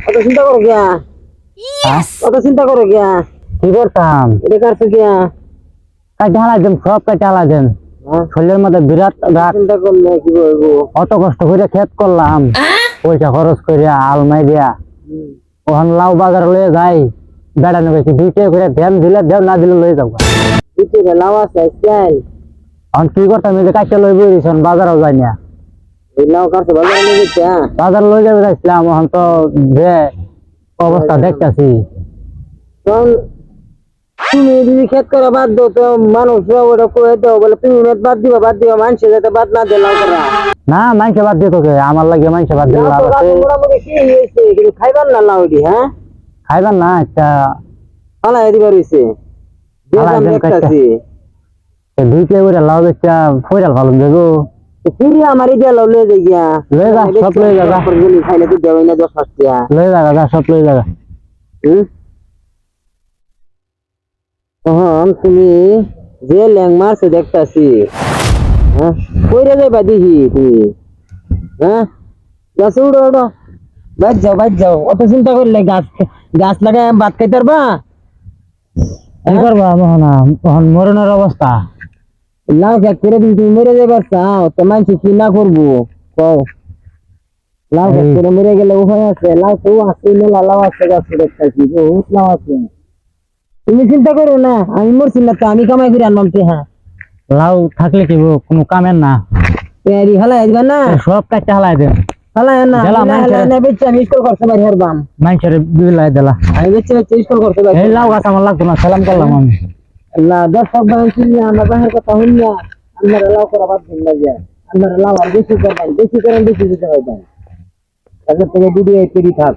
অত চিন্তা করো গিয়া অত চিন্তা করো গিয়া কি করতাম এটা কাটছো গিয়া কাটে হালা দেন সব কাটে হালা দেন শরীরের মধ্যে বিরাট গাছ চিন্তা করলে কি বলবো অত কষ্ট করে ক্ষেত করলাম পয়সা খরচ করে আলমাই দিয়া ওখান লাউ বাজার লয়ে যাই বেড়ানো গেছি 2 টাকা করে ধ্যান দিলে দেও না দিলে লয়ে যাবো দিতে লাভ আছে স্টাইল এখন কি করতাম এই যে কাটতে লই বইছেন বাজারও যাই না এই লাভ কাটছো বাজারে নিয়ে গেছে বাজার লই যাবে যাইছিলাম এখন তো যে অবস্থা দেখতাছি তখন তুমি যদি ক্ষেত করা বাদ দাও তো মানুষ ওটা করে দাও বলে তুমি বাদ দিবা মানুষে যাতে বাদ না দিয়ে লাভ করা না মাইকে বাদ দিয়ে তোকে আমার লাগে মাইকে বাদ দিলে লাভ আছে মোটামুটি কি হয়েছে কিন্তু খাইবার না লাউডি হ্যাঁ খাইবেন না একটা ফালাই দিবার হয়েছে দেখতাছি 2 টাকা করে লাউ বেচা ফয়রাল ভালো দেবো পুরি আমার ইডিয়া লাউ লয়ে যাই গিয়া লয়ে যা সব লয়ে যা গলি খাইলে তো দেওয়াই না 10 টাকা লয়ে যা সব লয়ে যা তখন তুমি যে ল্যাং মারছো দেখতাছি হ্যাঁ কইরে যাইবা দেখি তুমি হ্যাঁ গাছ উড়ো উড়ো বাদ যাও অত চিন্তা করলে গাছ লাগায় ভাত খাইতে পারবা কি করবা মোহন মরণের অবস্থা লাউ খেত করে দিন তুমি মরে যাবার চাও তো মানুষ কি না করবো কও লাউ খেত করে মরে গেলে উপায় আছে লাউ তো আছে লাউ আছে গাছ দেখতেছি বহুত লাউ আছে তুমি চিন্তা করো না আমি মরছি না তো আমি কামাই করে আনলাম হ্যাঁ লাউ থাকলে কি কোনো কামের না তৈরি হালাই আসবা না সব কাটতে হালাই দেন হালাই না হালাই বেচে আমি স্কুল করতে পারি হেরবাম মানুষের বিলাই দিলা আমি বেচে স্কুল করতে পারি এই লাউ গাছ আমার লাগতো না সালাম করলাম আমি না দর্শক ভাই শুনি আমরা বাহির কথা শুনি না আমরা লাউ করা বাদ দিন না যায় আমরা লাউ আর বেশি করবেন বেশি করেন বেশি দিতে হয় তাহলে থেকে ভিডিও তৈরি থাক